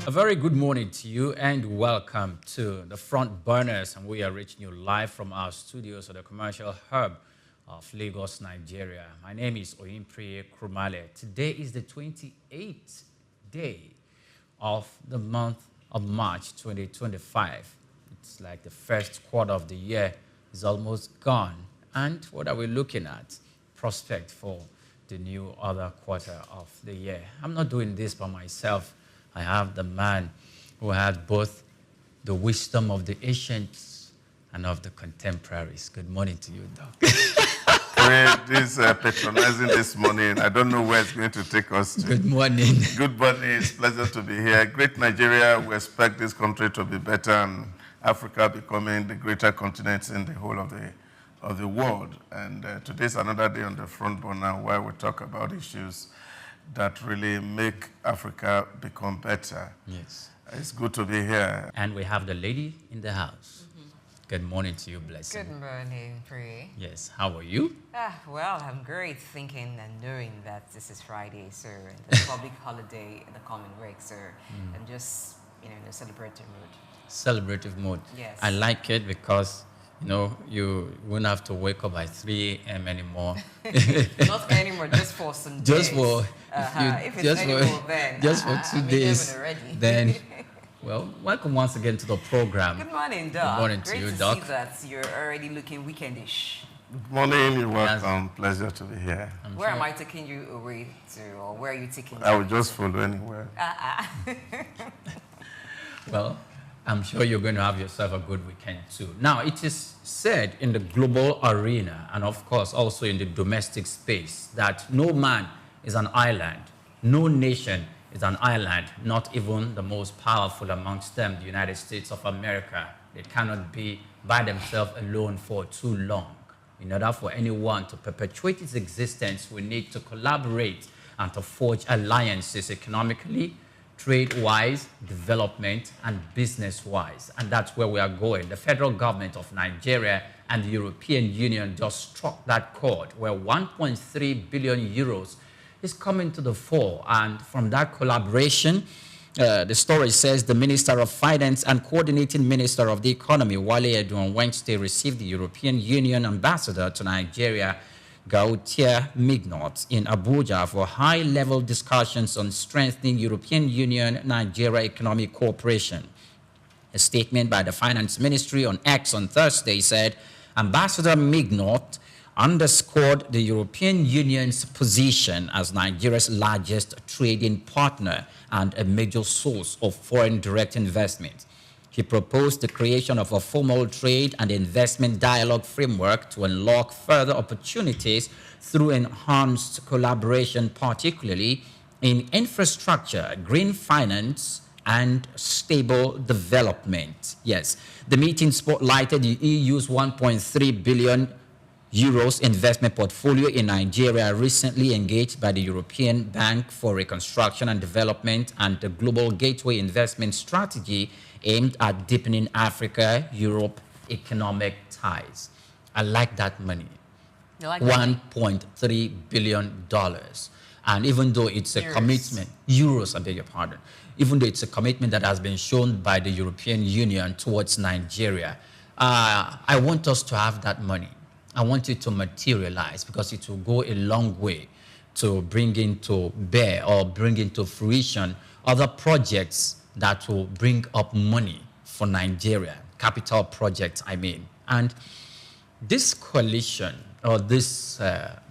A very good morning to you and welcome to the Front Burners. And we are reaching you live from our studios at the commercial hub of Lagos, Nigeria. My name is Oyinpreye Krumale. Today is the 28th day of the month of March 2025. It's like the first quarter of the year is almost gone. And what are we looking at? Prospect for the new other quarter of the year. I'm not doing this by myself. I have the man who had both the wisdom of the ancients and of the contemporaries. Good morning to you, Doc. This patronizing this morning. I don't know where it's going to take us to. Good morning. Good morning. It's a pleasure to be here. Great Nigeria. We expect this country to be better and Africa becoming the greater continent in the whole of the world. And today's another day on the front burner where we talk about issues that really make Africa become better. Yes. It's good to be here. And we have the lady in the house. Good morning to you, Blessing. Good morning, Pri. Yes, how are you? Well, I'm great thinking and knowing that this is Friday, sir, and the public holiday and the common break, sir. I'm just, in a celebratory mood. Celebrative mood. Yes. I like it because, you won't have to wake up by 3 a.m. anymore. Not anymore, just for some Just days. for, if it's anymore, then just for 2 days. Already. Then, well, welcome once again to the program. Good morning, Doc. Good morning to Great you, to Doc. see that you're already looking weekendish. Good morning. You're welcome. Pleasure to be here. Where am I taking you away to, or where are you taking me? I will just follow anywhere. Well, I'm sure you're going to have yourself a good weekend too. Now, it is said in the global arena and of course also in the domestic space that no man is an island, no nation is an island, not even the most powerful amongst them, the United States of America. They cannot be by themselves alone for too long. In order for anyone to perpetuate its existence, we need to collaborate and to forge alliances economically, trade-wise, development, and business-wise. And that's where we are going. The federal government of Nigeria and the European Union just struck that chord where 1.3 billion euros is coming to the fore. And from that collaboration, the story says the Minister of Finance and Coordinating Minister of the Economy, Wale Edun, on Wednesday received the European Union Ambassador to Nigeria, Gautier Mignot, in Abuja for high-level discussions on strengthening European Union-Nigeria economic cooperation. A statement by the Finance Ministry on X on Thursday said, Ambassador Mignot underscored the European Union's position as Nigeria's largest trading partner and a major source of foreign direct investment. He proposed the creation of a formal trade and investment dialogue framework to unlock further opportunities through enhanced collaboration, particularly in infrastructure, green finance, and stable development. Yes, the meeting spotlighted the EU's 1.3 billion euros investment portfolio in Nigeria, recently engaged by the European Bank for Reconstruction and Development and the Global Gateway Investment Strategy aimed at deepening Africa-Europe economic ties. I like that money. You like $1.3 billion. And even though it's a commitment, euros, I beg your pardon, even though it's a commitment that has been shown by the European Union towards Nigeria, I want us to have that money. I want it to materialize because it will go a long way to bring into bear or bring into fruition other projects that will bring up money for Nigeria, capital projects, I mean. And this coalition or this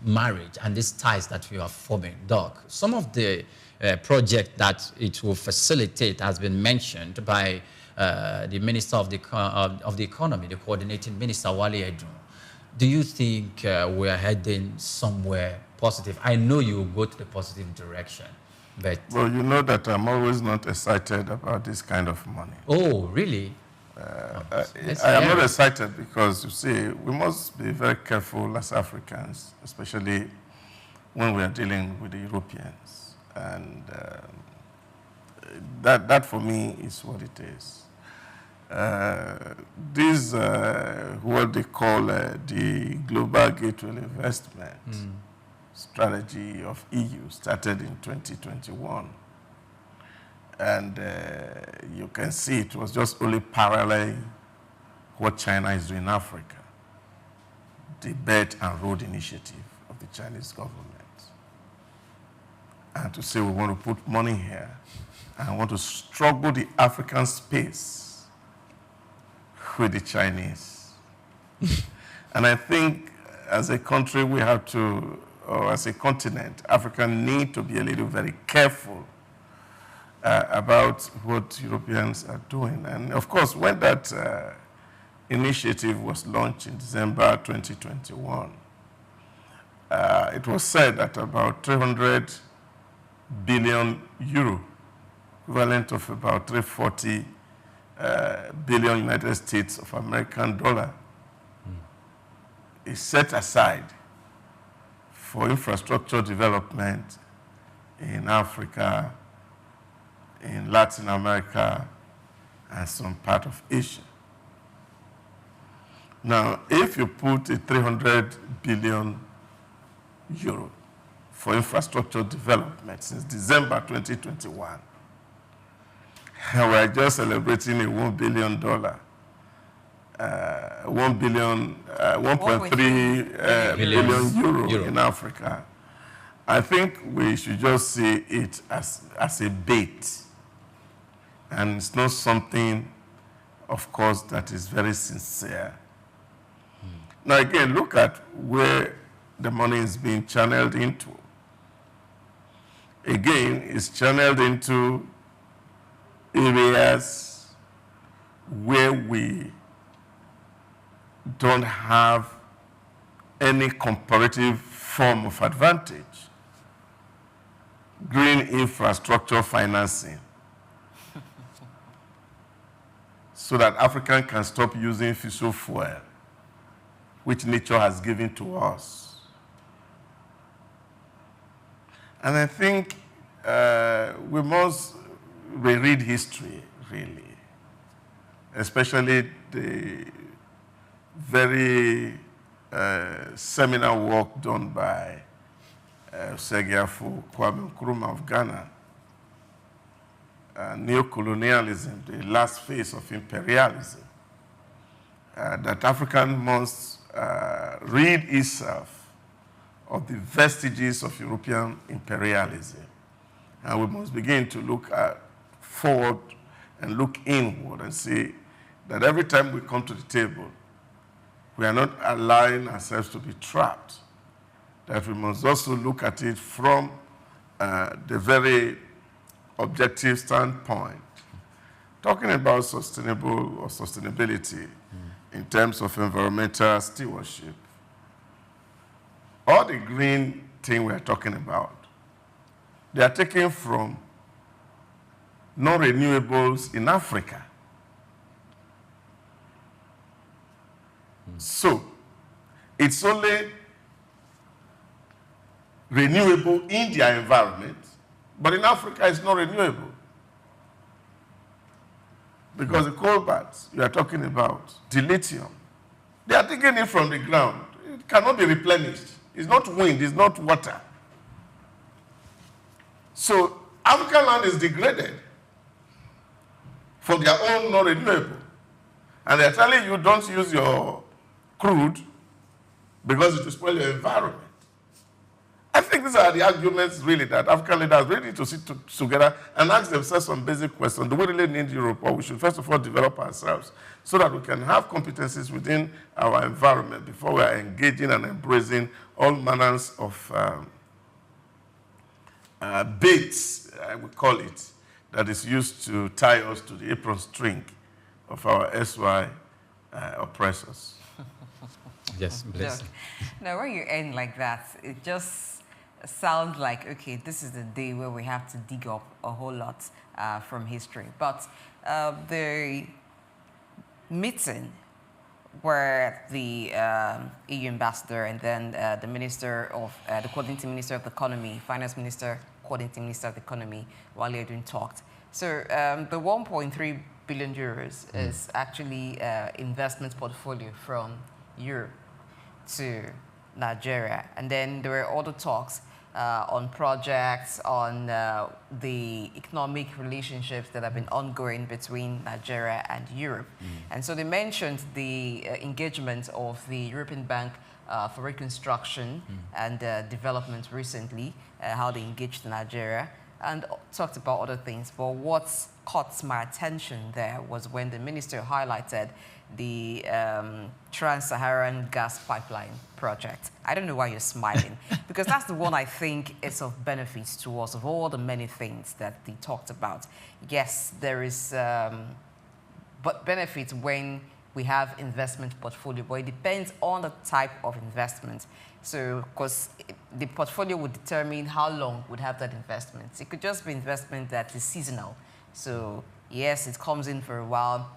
marriage and these ties that we are forming, Doc, some of the projects that it will facilitate has been mentioned by the Minister of the Economy, the Coordinating Minister, Wale Edun. Do you think we are heading somewhere positive? I know you will go to the positive direction, but... Well, you know that I'm always not excited about this kind of money. Oh, really? I am not excited because, you see, we must be very careful as Africans, especially when we are dealing with the Europeans. And that for me is what it is. This, what they call the Global Gateway Investment strategy of EU started in 2021. And you can see it was just only paralleling what China is doing in Africa. The Belt and Road Initiative of the Chinese government. And to say we want to put money here and want to struggle the African space with the Chinese. And I think as a country we have to, or as a continent, Africa need to be a little very careful about what Europeans are doing. And of course, when that initiative was launched in December 2021, it was said that about 300 billion euro, equivalent of about 340 billion United States of American dollar, is set aside for infrastructure development in Africa, in Latin America, and some part of Asia. Now, if you put a 300 billion euro for infrastructure development since December 2021, and we're just celebrating a $1 billion, 1.3 billion euro in Africa, I think we should just see it as a bait. And it's not something, of course, that is very sincere. Now again, look at where the money is being channeled into. Again, it's channeled into areas where we don't have any comparative form of advantage. Green infrastructure financing, so that Africa can stop using fossil fuel, which nature has given to us. And I think we must reread history, really, especially the very seminal work done by Kwame Nkrumah of Ghana, neo-colonialism, the last phase of imperialism, that Africa must rid itself of the vestiges of European imperialism. And we must begin to look forward and look inward and see that every time we come to the table, we are not allowing ourselves to be trapped, that we must also look at it from the very objective standpoint, talking about sustainable or sustainability in terms of environmental stewardship. All the green thing we're talking about, they are taken from non-renewables in Africa. So, it's only renewable in their environment, but in Africa it's not renewable. Because the cobalt you are talking about, the lithium, they are taking it from the ground. It cannot be replenished. It's not wind, it's not water. So African land is degraded for their own non-renewable. And they're telling you don't use your crude because it will spoil your environment. I think these are the arguments really that African leaders really need to sit together and ask themselves some basic questions. Do we really need Europe, or we should first of all develop ourselves so that we can have competencies within our environment before we are engaging and embracing all manners of baits, I would call it, that is used to tie us to the apron string of our SY oppressors. Yes, Blessing. Now, when you end like that, it just sounds like, okay, this is the day where we have to dig up a whole lot from history. But the meeting where the EU ambassador and then the minister of, the coordinating minister of the economy, finance minister, coordinating minister of the economy, Wale Edun talked. So the 1.3 billion euros is actually investment portfolio from Europe to Nigeria. And then there were other talks on projects, on the economic relationships that have been ongoing between Nigeria and Europe. And so they mentioned the engagement of the European Bank for Reconstruction and Development recently, how they engaged Nigeria, and talked about other things. But what caught my attention there was when the minister highlighted the Trans-Saharan gas pipeline project. I don't know why you're smiling, because that's the one I think is of benefits to us, of all the many things that they talked about. Yes, there is but benefits when we have investment portfolio, but it depends on the type of investment. So, of course, the portfolio would determine how long we'd have that investment. It could just be investment that is seasonal. So, yes, it comes in for a while,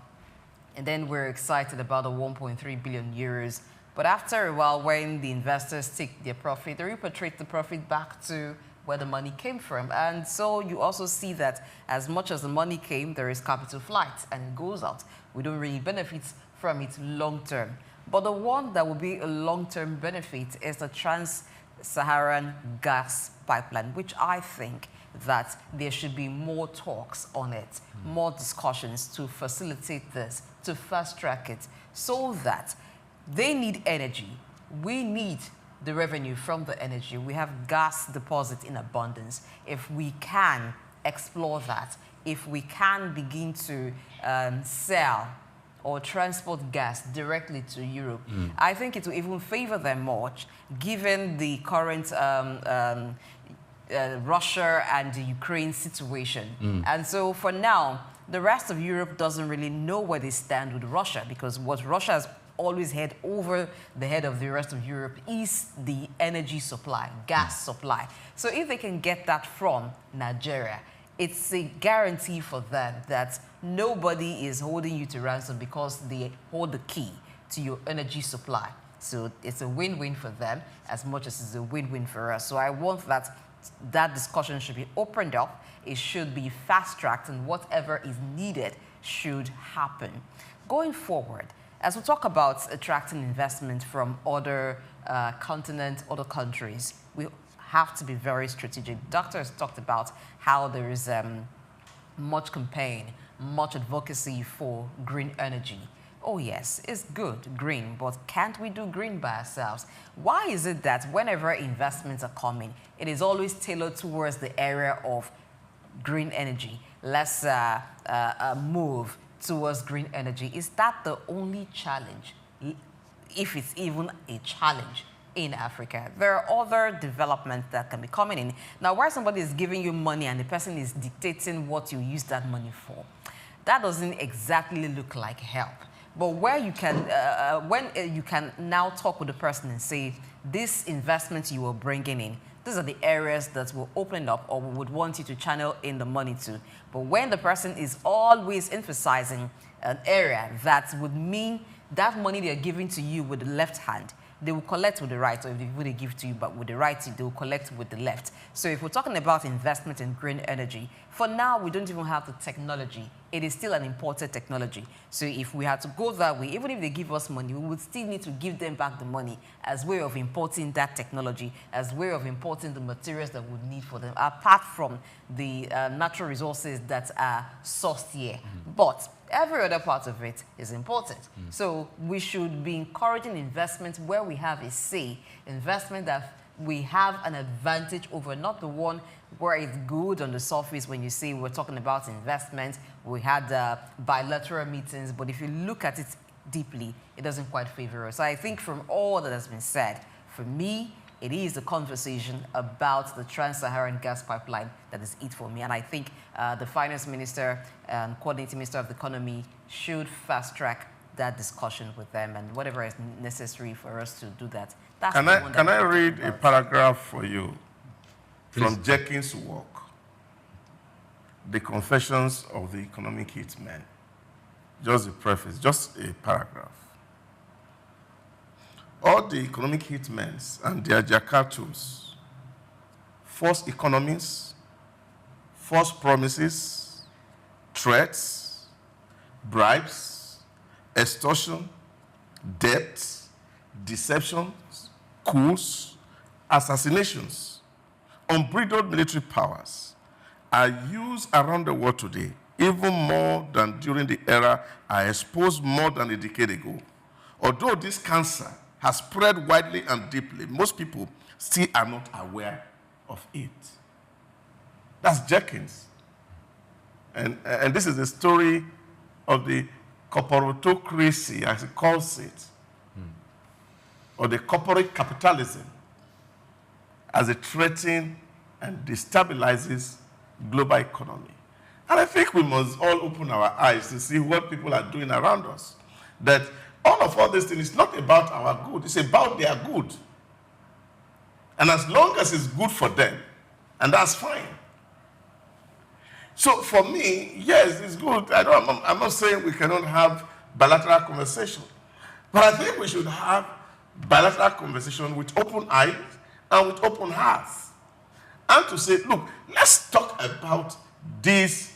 and then we're excited about the 1.3 billion euros. But after a while, when the investors take their profit, they repatriate the profit back to where the money came from. And so you also see that as much as the money came, there is capital flight and it goes out. We don't really benefit from it long term. But the one that will be a long-term benefit is the Trans-Saharan gas pipeline, which I think that there should be more talks on it, more discussions to facilitate this, to fast-track it, so that they need energy. We need the revenue from the energy. We have gas deposits in abundance. If we can explore that, if we can begin to sell or transport gas directly to Europe, I think it will even favor them much, given the current Russia and the Ukraine situation. And so for now, the rest of Europe doesn't really know where they stand with Russia, because what Russia has always had over the head of the rest of Europe is the energy supply, gas supply. So if they can get that from Nigeria, it's a guarantee for them that nobody is holding you to ransom because they hold the key to your energy supply. So it's a win-win for them as much as it's a win-win for us. So I want that discussion should be opened up. It should be fast-tracked, and whatever is needed should happen. Going forward, as we talk about attracting investment from other continents, other countries, we have to be very strategic. Doctors talked about how there is much campaign, much advocacy for green energy. Oh yes, it's good, green, but can't we do green by ourselves? Why is it that whenever investments are coming, it is always tailored towards the area of green energy? Let's move towards green energy. Is that the only challenge, if it's even a challenge in Africa? There are other developments that can be coming in. Now, where somebody is giving you money and the person is dictating what you use that money for, that doesn't exactly look like help. But where you can, when you can now talk with the person and say, this investment you are bringing in, these are the areas that will open up or we would want you to channel in the money to. But when the person is always emphasizing an area that would mean that money they're giving to you with the left hand, they will collect with the right, or if they give to you but with the right, they will collect with the left. So if we're talking about investment in green energy, for now we don't even have the technology. It is still an imported technology. So if we had to go that way, even if they give us money, we would still need to give them back the money as way of importing that technology, as way of importing the materials that we need for them, apart from the natural resources that are sourced here. But every other part of it is important. So we should be encouraging investment where we have a say, investment that we have an advantage over, not the one where it's good on the surface when you say we're talking about investment. We had bilateral meetings, but if you look at it deeply, it doesn't quite favor us. So I think from all that has been said, for me, it is a conversation about the Trans-Saharan gas pipeline that is it for me. And I think the finance minister and coordinating minister of the economy should fast track that discussion with them, and whatever is necessary for us to do that. That's can I read a paragraph for you from Jenkins' work, The Confessions of the Economic Hitmen? Just a preface, just a paragraph. All the economic hitmen and their jackatos, false economies, false promises, threats, bribes, extortion, debt, deceptions, coups, assassinations, unbridled military powers are used around the world today, even more than during the era I exposed more than a decade ago. Although this cancer has spread widely and deeply, most people still are not aware of it. That's Jenkins. And this is the story of the corporatocracy, as he calls it, or the corporate capitalism, as it threatens and destabilizes global economy. And I think we must all open our eyes to see what people are doing around us. That all these things is not about our good, it's about their good. And as long as it's good for them, and that's fine. So for me, yes, it's good. I'm not saying we cannot have bilateral conversation, but I think we should have bilateral conversation with open eyes and with open hearts. And to say, look, let's talk about these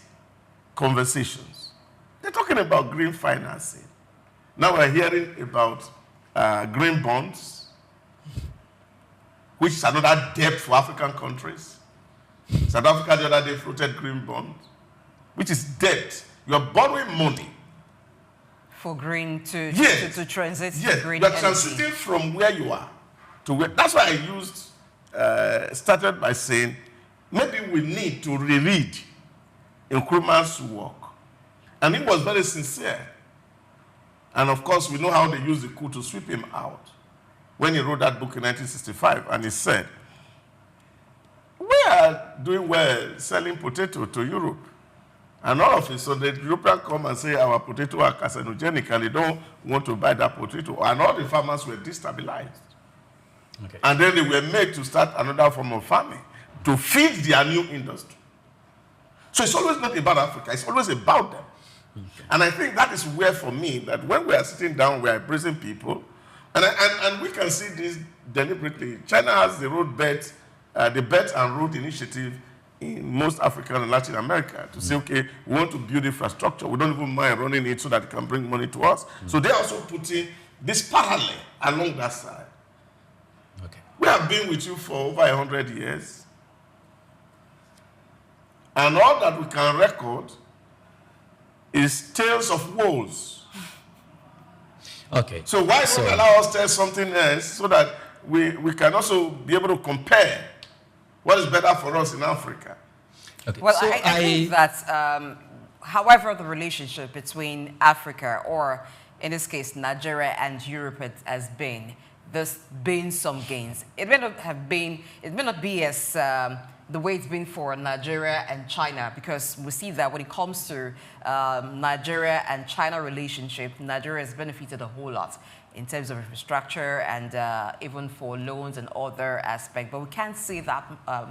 conversations. They're talking about green financing. Now we're hearing about green bonds, which is another debt for African countries. South Africa the other day floated green bonds, which is debt. You're borrowing money. For green to transit yes. to green You're energy. transiting from where you are to where. That's why I started by saying, maybe we need to reread Nkrumah's work. And he was very sincere. And of course, we know how they used the coup to sweep him out. When he wrote that book in 1965, and he said, we are doing well selling potato to Europe. And all of a sudden, the Europeans come and say our potato are carcinogenic and they don't want to buy that potato. And all the farmers were destabilized. Okay. And then they were made to start another form of farming to feed their new industry. So it's always not about Africa, it's always about them. Okay. And I think that is where, for me, that when we are sitting down, we are embracing people, and we can see this deliberately. China has the the Belt and Road Initiative in most African and Latin America to say, okay, we want to build infrastructure. We don't even mind running it so that it can bring money to us. So they're also putting this parallel along that side. Okay. We have been with you for over 100 years. And all that we can record is tales of woes. Okay. So why not allow us to tell something else so that we can also be able to compare what is better for us in Africa? Okay. Well, so I think that however the relationship between Africa, or in this case Nigeria and Europe, has been, there's been some gains. It may not be as the way it's been for Nigeria and China, because we see that when it comes to Nigeria and China relationship, Nigeria has benefited a whole lot in terms of infrastructure and even for loans and other aspects. But we can't say that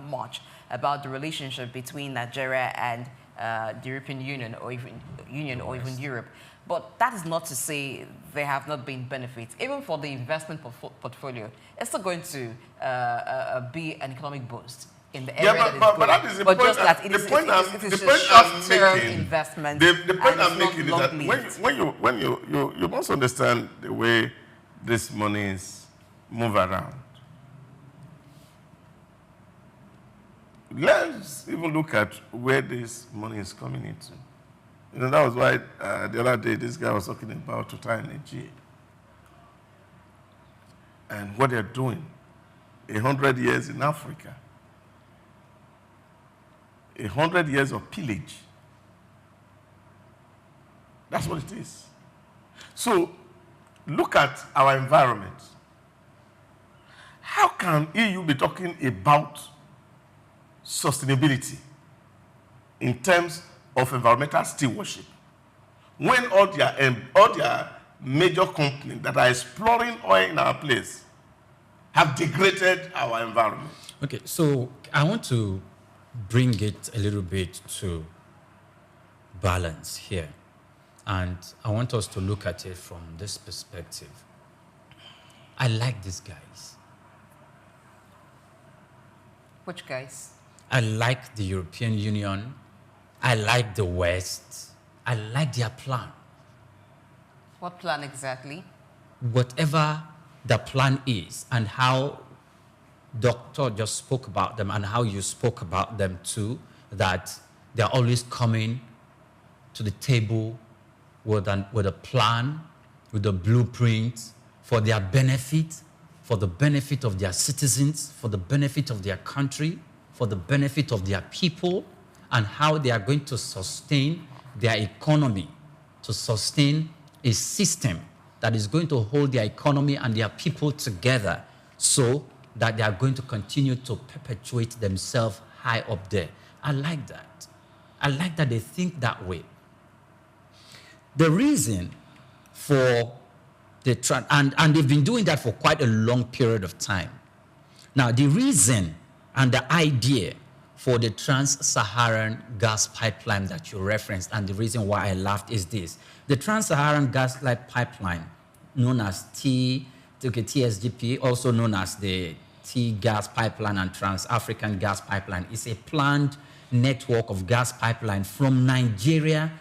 much about the relationship between Nigeria and the European Union or even Europe. But that is not to say there have not been benefits. Even for the investment portfolio, it's still going to be an economic boost in the area but that is the point. Just that it is a short-term investment. The point I'm making is that when you must understand the way these monies move around. Let's even look at where this money is coming into. You know, that was why the other day this guy was talking about Total Energy and what they're doing. 100 years in Africa. 100 years of pillage. That's what it is. So, look at our environment. How can EU be talking about sustainability in terms of environmental stewardship when all their major companies that are exploring oil in our place have degraded our environment? Okay, so I want to bring it a little bit to balance here. And I want us to look at it from this perspective. I like these guys. Which guys? I like the European Union. I like the West. I like their plan. What plan exactly? Whatever the plan is and how Doctor just spoke about them and how you spoke about them too, that they're always coming to the table with a plan, with a blueprint for their benefit, for the benefit of their citizens, for the benefit of their country, for the benefit of their people, and how they are going to sustain their economy, to sustain a system that is going to hold their economy and their people together so that they are going to continue to perpetuate themselves high up there. I like that. I like that they think that way. The reason for the and they've been doing that for quite a long period of time. Now, the reason and the idea for the trans-Saharan gas pipeline that you referenced, and the reason why I laughed is this. The trans-Saharan gas pipeline, known as TSGP, also known as the T-gas pipeline and Trans-African gas pipeline, is a planned network of gas pipeline from Nigeria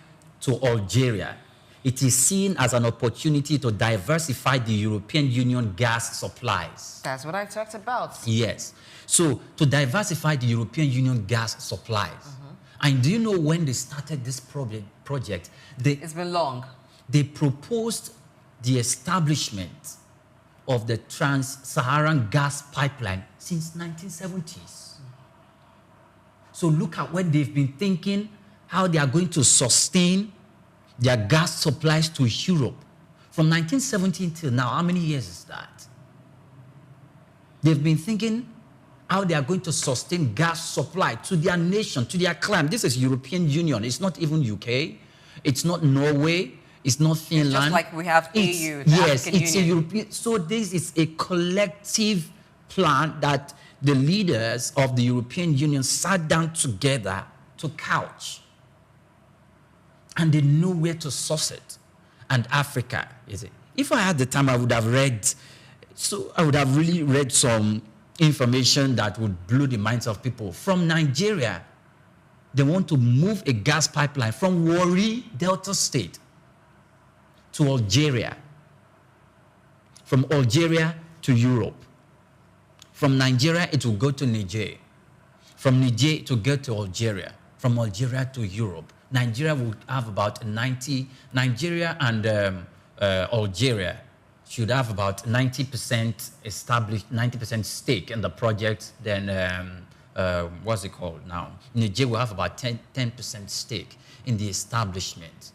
to Algeria. It is seen as an opportunity to diversify the European Union gas supplies. That's what I talked about. Yes. So, to diversify the European Union gas supplies. And do you know when they started this project? It's been long. They proposed the establishment of the Trans-Saharan gas pipeline since 1970s. So look at what they've been thinking, how they are going to sustain their gas supplies to Europe. From 1970 till now, how many years is that? They've been thinking how they are going to sustain gas supply to their nation, to their clan. This is European Union. It's not even UK. It's not Norway. It's not Finland. It's just like we have EU, yes, African it's Union. a European. So this is a collective plan that the leaders of the European Union sat down together to couch. And they know where to source it. And Africa is it. If I had the time, I would have really read some information that would blow the minds of people. From Nigeria, they want to move a gas pipeline from Warri, Delta State, to Algeria. From Algeria to Europe. From Nigeria, it will go to Niger. From Niger, it will go to Algeria. From Algeria to Europe. Nigeria would have about 90, Nigeria and Algeria should have about 90% established, 90% stake in the project. Then, what's it called now? Niger will have about 10% stake in the establishment.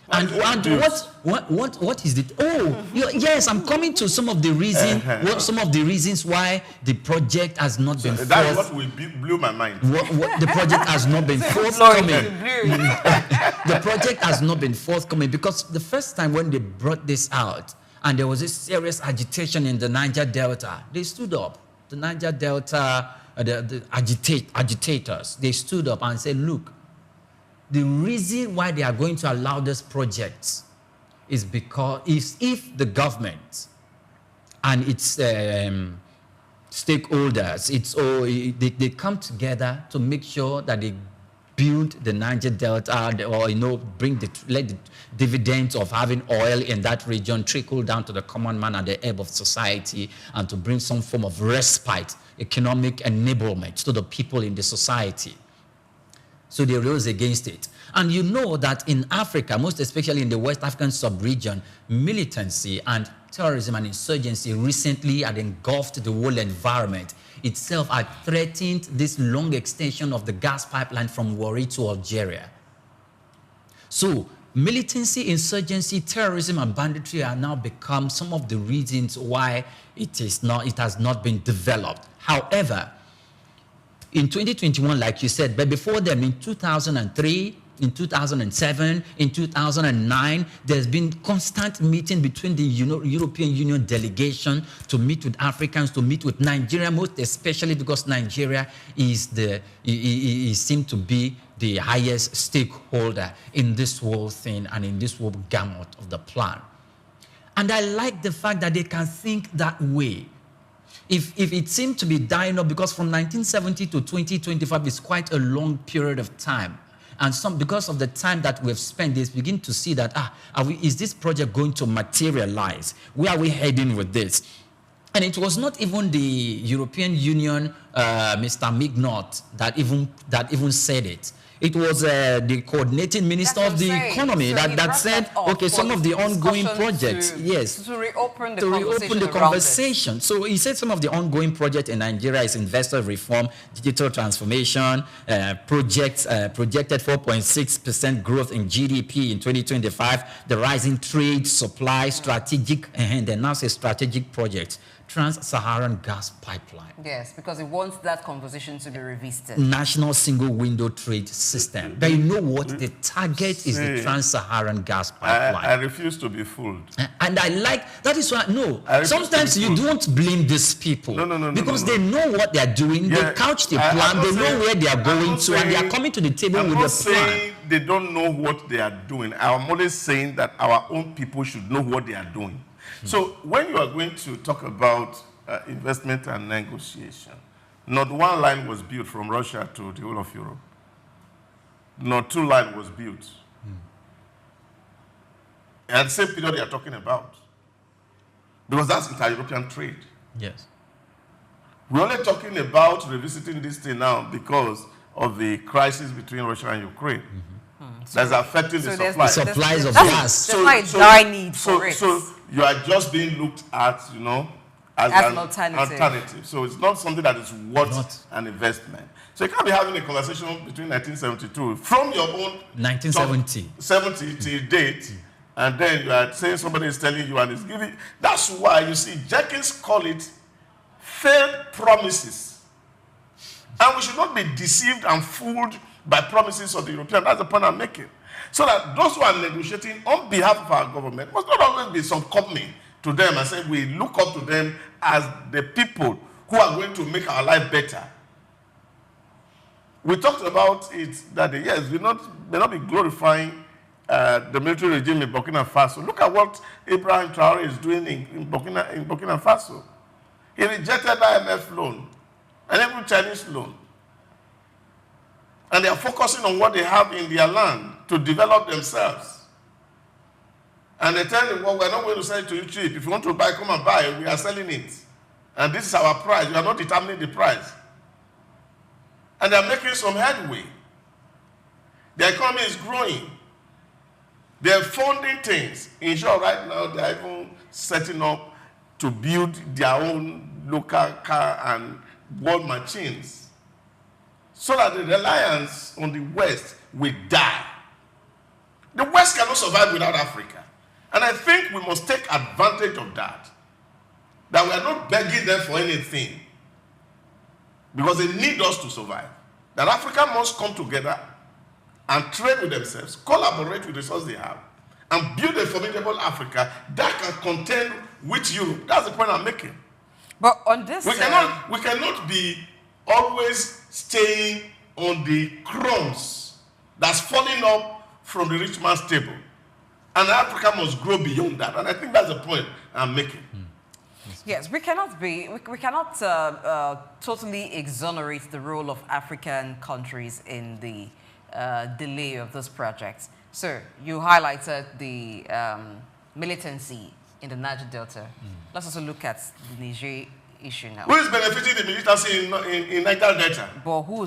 And what is it? Oh, yes, I'm coming to some of the reasons why the project has not been. That's what blew my mind. The project has not been forthcoming. The project has not been forthcoming because the first time when they brought this out and there was a serious agitation in the Niger Delta, they stood up. The Niger Delta, the agitators, they stood up and said, look, the reason why they are going to allow this project is because if the government and its stakeholders, they come together to make sure that they build the Niger Delta, or let the dividends of having oil in that region trickle down to the common man and the ebb of society, and to bring some form of respite, economic enablement to the people in the society. So they rose against it. And you know that in Africa, most especially in the West African sub-region, militancy and terrorism and insurgency recently had engulfed the whole environment. Itself had threatened this long extension of the gas pipeline from Warri to Algeria. So militancy, insurgency, terrorism, and banditry are now become some of the reasons why it has not been developed. However, in 2021, like you said, but before them, in 2003, in 2007, in 2009, there's been constant meeting between the European Union delegation to meet with Africans, to meet with Nigeria, most especially because Nigeria is seemed to be the highest stakeholder in this whole thing and in this whole gamut of the plan. And I like the fact that they can think that way. If it seemed to be dying up, because from 1970 to 2025 is quite a long period of time. And because of the time that we've spent, they begin to see that, is this project going to materialize? Where are we heading with this? And it was not even the European Union, Mr. Mignot, that even said it. It was the coordinating minister of the economy so that said, okay, some of the ongoing projects, to reopen the conversation. So he said some of the ongoing projects in Nigeria is investor reform, digital transformation, projects projected 4.6% growth in GDP in 2025, the rising trade, supply, strategic, and then now says strategic projects. Trans-Saharan gas pipeline. Yes, because it wants that conversation to be revisited. National single window trade system. But you know what? The target is the Trans-Saharan gas pipeline. I refuse to be fooled. And I like, that is why, sometimes you don't blame these people. No. Because they know what they are doing. Yeah, they couch the plan. They know where they are going to. And they are coming to the table with a plan. They don't know what they are doing. I'm always saying that our own people should know what they are doing. So when you are going to talk about investment and negotiation, not one line was built from Russia to the whole of Europe. Not two lines was built. And the same period they are talking about. Because that's inter-European trade. Yes. We're only talking about revisiting this thing now because of the crisis between Russia and Ukraine. That's affecting the supply. Supplies of gas. There's dire need for it. So you are just being looked at, as an alternative. So it's not something that is worth an investment. So you can't be having a conversation between 1972 from your own 1970 till date, and then you are saying somebody is telling you and is giving. That's why you see Jenkins call it failed promises, and we should not be deceived and fooled by promises of the European. That's the point I'm making. So that those who are negotiating on behalf of our government must not always be succumbing to them and say we look up to them as the people who are going to make our life better. We talked about it that yes, we may not be glorifying the military regime in Burkina Faso. Look at what Ibrahim Traore is doing in Burkina Faso. He rejected IMF loan and even Chinese loan. And they are focusing on what they have in their land to develop themselves. And they tell them, well, we're not going to sell it to you cheap. If you want to buy, come and buy. We are selling it. And this is our price. We are not determining the price. And they are making some headway. The economy is growing. They are funding things. In short, right now, they are even setting up to build their own local car and world machines, so that the reliance on the West will die. The West cannot survive without Africa. And I think we must take advantage of that. That we are not begging them for anything. Because they need us to survive. That Africa must come together and trade with themselves, collaborate with the resources they have, and build a formidable Africa that can contend with Europe. That's the point I'm making. But on this... We cannot be always staying on the crumbs that's falling up from the rich man's table. And Africa must grow beyond that. And I think that's the point I'm making. Yes, we cannot totally exonerate the role of African countries in the delay of this project. So you highlighted the militancy in the Niger Delta. Let's also look at the Niger issue now. Who is benefiting the militancy in Niger Delta? But who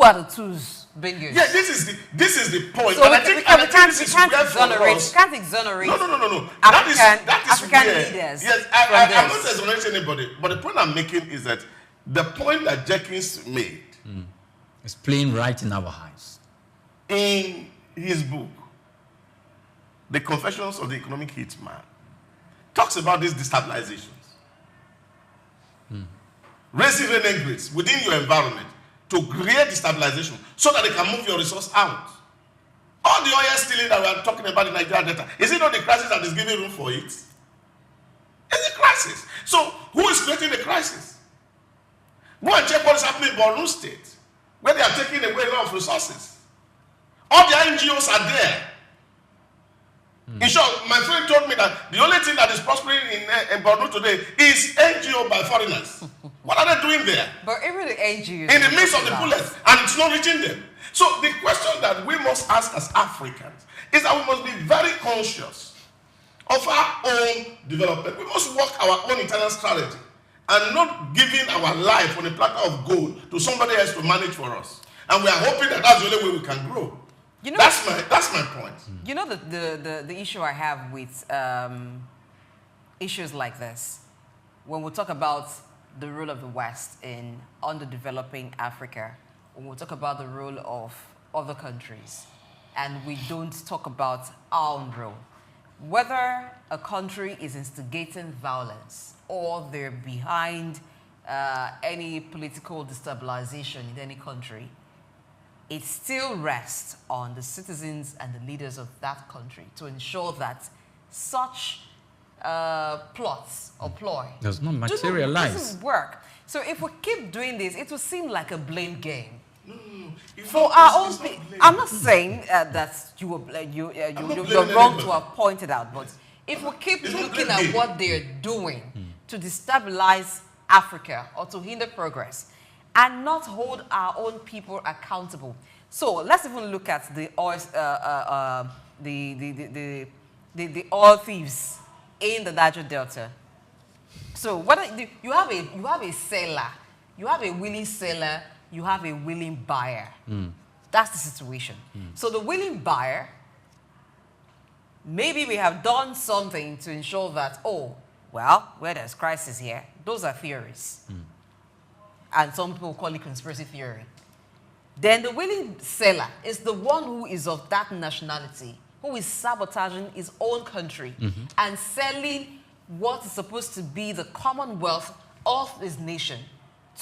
are the tools being used? Yeah, this is the point. So and we I think can't this is where can't exonerate. No. African leaders. Yes, I'm not exonerating anybody. But the point I'm making is that the point that Jenkins made is playing right in our eyes. In his book, The Confessions of the Economic Hitman, talks about these destabilizations. Raising revenue rates within your environment to create destabilization so that they can move your resource out. All the oil stealing that we are talking about in Nigeria Delta, is it not the crisis that is giving room for it? It's a crisis. So who is creating the crisis? Go and check what is happening in Borno State, where they are taking away a lot of resources. All the NGOs are there. In short, my friend told me that the only thing that is prospering in Borno today is NGO by foreigners. What are they doing there? But even the NGOs... In the midst of the bullets, and it's not reaching them. So the question that we must ask as Africans is that we must be very conscious of our own development. We must work our own internal strategy. and not giving our life on a platter of gold to somebody else to manage for us. And we are hoping that that's the only way we can grow. You know, that's my point. You know the issue I have with issues like this, when we talk about the role of the West in underdeveloping Africa, when we talk about the role of other countries, and we don't talk about our own role, whether a country is instigating violence or they're behind any political destabilization in any country, it still rests on the citizens and the leaders of that country to ensure that such plots or ploy does not materialize. Doesn't work. So if we keep doing this, it will seem like a blame game. For our own, I'm not saying that you're wrong to have pointed out, but if we keep looking at what they're doing to destabilize Africa or to hinder progress, and not hold our own people accountable. So let's even look at the oil, the oil thieves in the Niger Delta. So you have a seller, you have a willing seller, you have a willing buyer. That's the situation. So the willing buyer, maybe we have done something to ensure that, oh, well, where there's crisis here, those are theories. And some people call it conspiracy theory. Then the willing seller is the one who is of that nationality, who is sabotaging his own country and selling what is supposed to be the commonwealth of his nation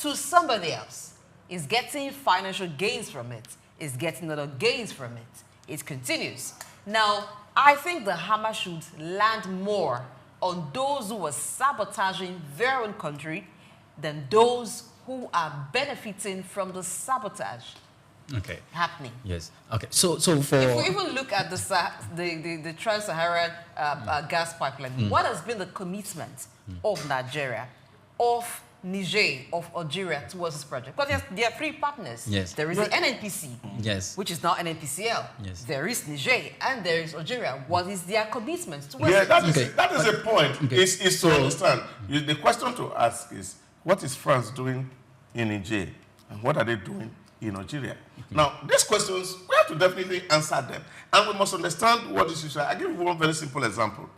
to somebody else. Is getting financial gains from it, is getting other gains from it. It continues. Now, I think the hammer should land more on those who are sabotaging their own country than those who are benefiting from the sabotage happening. Yes. Okay. So for if we even look at the Trans-Saharan gas pipeline, what has been the commitment of Nigeria, of Niger, of Algeria towards this project? Because there are three partners. Yes. There is the NNPC, yes, which is now NNPCL. Yes. There is Niger and there is Algeria. What is their commitment towards Yeah, it? that is a point. Is to understand. The question to ask is, what is France doing in Niger, and what are they doing in Algeria? Now, these questions, we have to definitely answer them. And we must understand what this is. I'll give you one very simple example.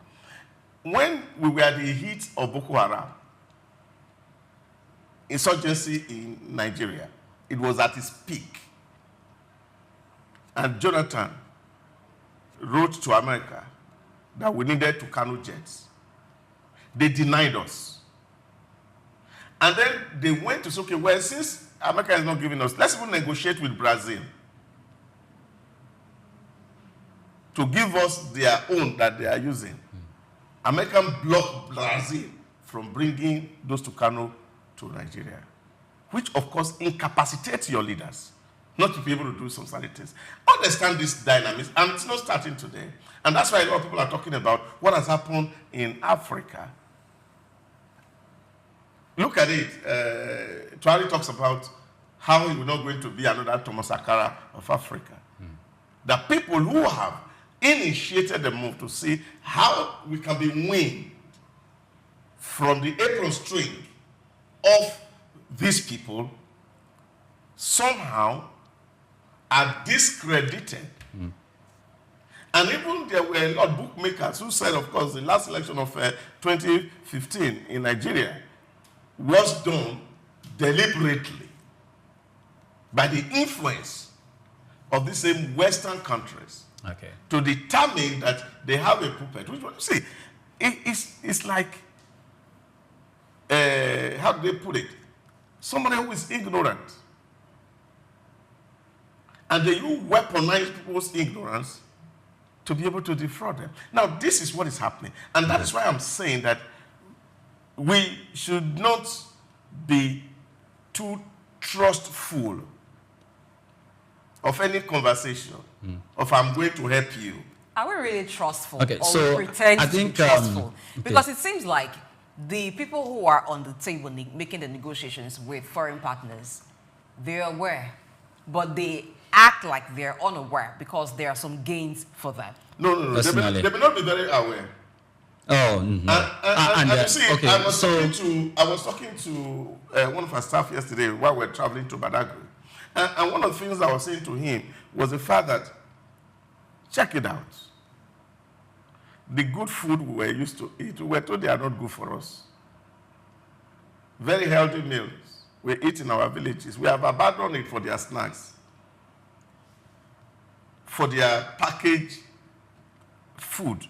When we were at the heat of Boko Haram, insurgency in Nigeria, it was at its peak. And Jonathan wrote to America that we needed to Kano jets. They denied us. And then they went to say, okay, well, since America is not giving us, let's even negotiate with Brazil to give us their own that they are using. American blocked Brazil from bringing those to Kano to Nigeria, which of course incapacitates your leaders not to be able to do some certain things. Understand this dynamics, and it's not starting today. And that's why a lot of people are talking about what has happened in Africa. Look at it. Tuari talks about how he will not going to be another Thomas Sankara of Africa. The people who have initiated the move to see how we can be weaned from the apron string of these people somehow are discredited. And even there were a lot of bookmakers who said, of course, the last election of 2015 in Nigeria was done deliberately by the influence of the same Western countries to determine that they have a puppet. Which, you see, it's like, how do they put it? Somebody who is ignorant. And they will weaponize people's ignorance to be able to defraud them. Now, this is what is happening. And that is why I'm saying that we should not be too trustful of any conversation of I'm going to help you. Are we really trustful? Okay, or so we pretend I to think, be trustful? okay. Because it seems like the people who are on the table making the negotiations with foreign partners, they're aware, but they act like they're unaware because there are some gains for them. No. They may not be very aware. Oh, And you see, okay, I was talking to one of our staff yesterday while we were traveling to Badagry. And one of the things I was saying to him was the fact that, check it out. The good food we were used to eat, we were told they are not good for us. Very healthy meals we eat in our villages. We have abandoned it for their snacks, for their packaged food.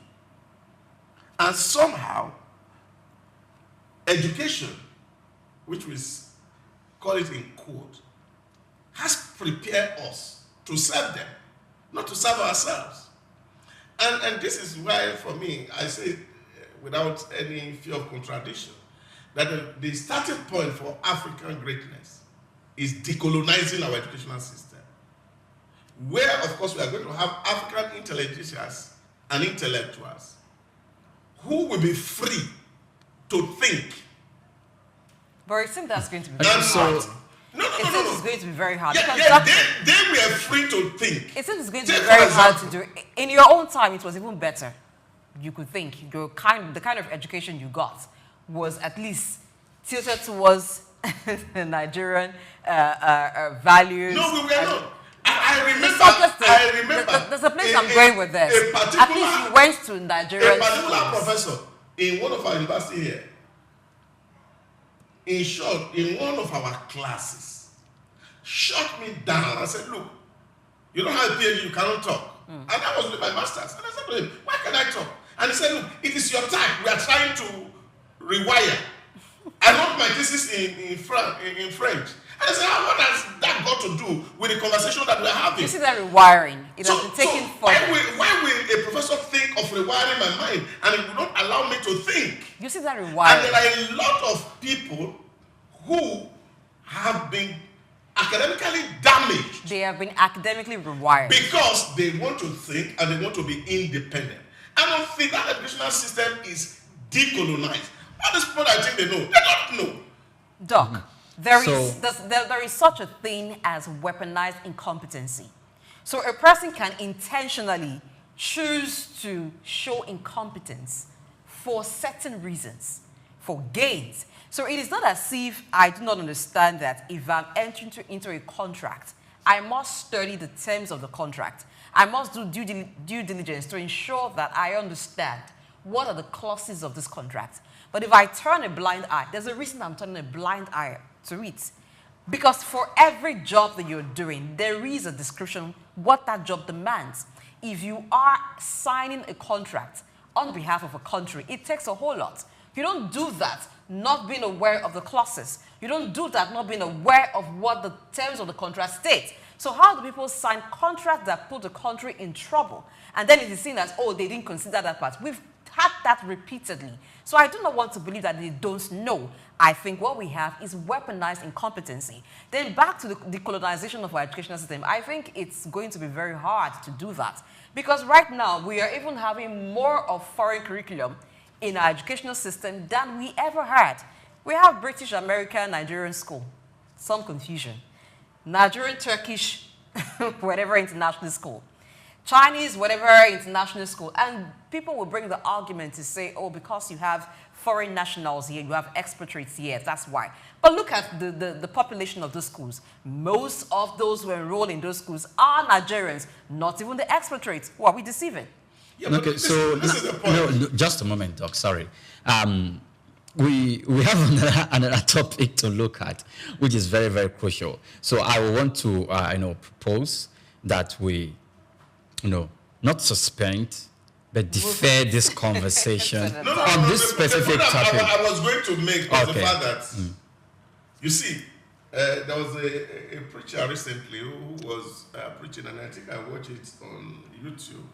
And somehow, education, which we call it in quote, has prepared us to serve them, not to serve ourselves. And this is why, for me, I say, without any fear of contradiction, that the starting point for African greatness is decolonizing our educational system, where, of course, we are going to have African intellectuals and intellectuals who will be free to think. But it seems that's going to be very hard. No. It's going to be very hard. Yeah, they were free to think. It seems it's going to be very hard to do. In your own time, it was even better. You could think. The kind of education you got was at least tilted towards Nigerian values. No, we were not. I remember. There's a place I'm going with this. At least you went to Nigerian A particular schools. professor in one of our universities here, in short, in one of our classes, shut me down. I said, look, you don't have a PhD, you cannot talk. And that was with my master's. And I said to him, why can I talk? And he said, look, it is your time. We are trying to rewire. I wrote my thesis in French. And I said, what has that got to do with the conversation that we're having? You see that rewiring. It has been taken further. Why will a professor think of rewiring my mind and it will not allow me to think? You see that rewiring. And there are a lot of people who have been academically damaged. They have been academically rewired. Because they want to think and they want to be independent. I don't think that educational system is decolonized. All these people, I think they know. They don't know. Doc, there is such a thing as weaponized incompetency. So a person can intentionally choose to show incompetence for certain reasons, for gains. So it is not as if I do not understand that if I'm entering into a contract, I must study the terms of the contract. I must do due diligence to ensure that I understand what are the clauses of this contract. But if I turn a blind eye, there's a reason I'm turning a blind eye to it. Because for every job that you're doing, there is a description what that job demands. If you are signing a contract on behalf of a country, it takes a whole lot. You don't do that not being aware of the clauses. You don't do that not being aware of what the terms of the contract state. So how do people sign contracts that put the country in trouble? And then it is seen as, oh, they didn't consider that part. We've had that repeatedly. So I do not want to believe that they don't know. I think what we have is weaponized incompetency. Then back to the decolonization of our educational system, I think it's going to be very hard to do that. Because right now, we are even having more of foreign curriculum in our educational system than we ever had. We have British, American, Nigerian school. Some confusion. Nigerian, Turkish, whatever international school. Chinese, whatever international school. And people will bring the argument to say, oh, because you have foreign nationals here, you have expatriates here, that's why. But look at the population of those schools. Most of those who enroll in those schools are Nigerians, not even the expatriates. Who are we deceiving? Yeah, okay, this is the point. No, just a moment, Doc, sorry. We have another topic to look at, which is very, very crucial. So I want to, propose that we, not suspend, but defer this conversation on this specific topic. I was going to make was the fact that, you see, there was a preacher recently who was preaching, and I think I watched it on YouTube,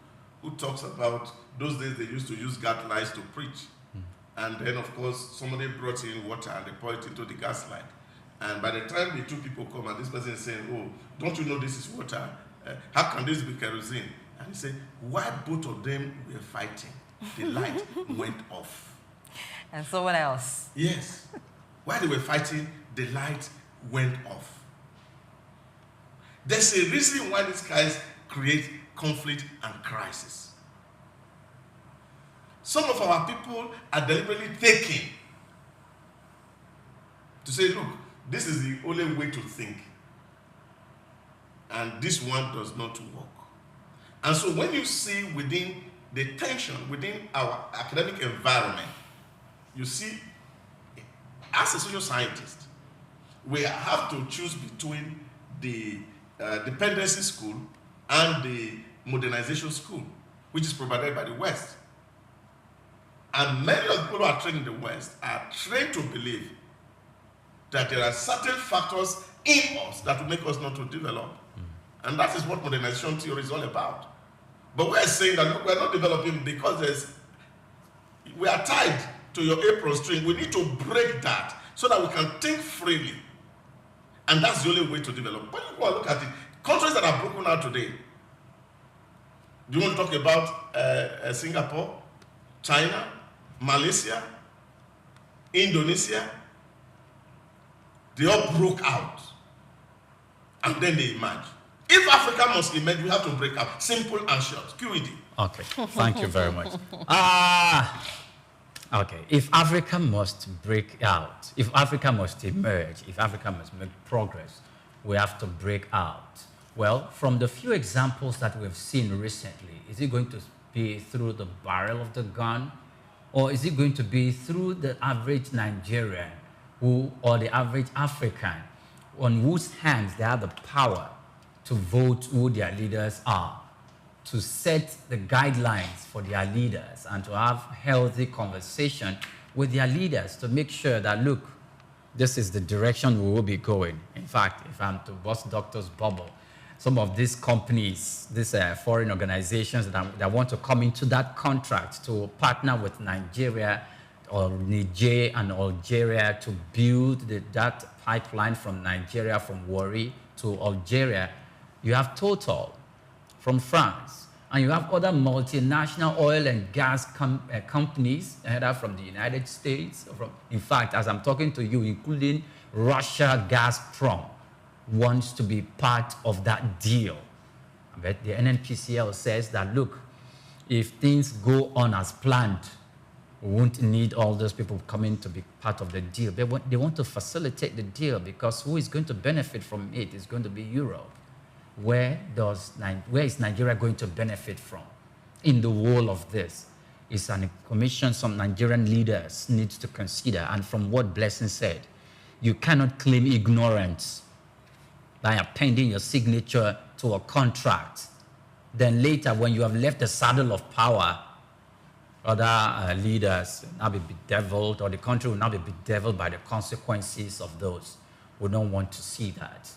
who talks about those days they used to use gas lights to preach. And then, of course, somebody brought in water and they poured it into the gas light. And by the time the two people come and this person is saying, oh, don't you know this is water? How can this be kerosene? And he said, while both of them were fighting, the light went off. And someone else. Yes. While they were fighting, the light went off. There's a reason why these guys create conflict and crisis. Some of our people are deliberately taking to say, look, this is the only way to think. And this one does not work. And so when you see within the tension, within our academic environment, you see, as a social scientist, we have to choose between the dependency school and the modernization school, which is provided by the West. And many of the people who are trained in the West are trained to believe that there are certain factors in us that will make us not to develop. And that is what modernization theory is all about. But we're saying that, look, we're not developing because we are tied to your apron string. We need to break that so that we can think freely. And that's the only way to develop. When you go and look at it, countries that are broken out today, do you want to talk about Singapore, China, Malaysia, Indonesia? They all broke out. And then they emerge. If Africa must emerge, we have to break out. Simple and short. QED. Okay, thank you very much. Okay, if Africa must break out, if Africa must emerge, if Africa must make progress, we have to break out. Well, from the few examples that we've seen recently, is it going to be through the barrel of the gun? Or is it going to be through the average Nigerian or the average African on whose hands they have the power to vote who their leaders are, to set the guidelines for their leaders, and to have healthy conversation with their leaders to make sure that, look, this is the direction we will be going. In fact, if I'm to bust Doctor's bubble, some of these companies, these foreign organizations that want to come into that contract to partner with Nigeria or Niger and Algeria to build that pipeline from Nigeria, from Warri to Algeria, you have Total from France, and you have other multinational oil and gas companies, either from the United States, in fact, as I'm talking to you, including Russia Gazprom, wants to be part of that deal. But the NNPCL says that, look, if things go on as planned, we won't need all those people coming to be part of the deal. They want to facilitate the deal because who is going to benefit from it is going to be Europe. Where is Nigeria going to benefit from in the whole of this? It's a commission some Nigerian leaders need to consider. And from what Blessing said, you cannot claim ignorance by appending your signature to a contract. Then later, when you have left the saddle of power, other leaders will now be bedeviled, or the country will now be bedeviled by the consequences of those. We don't want to see that.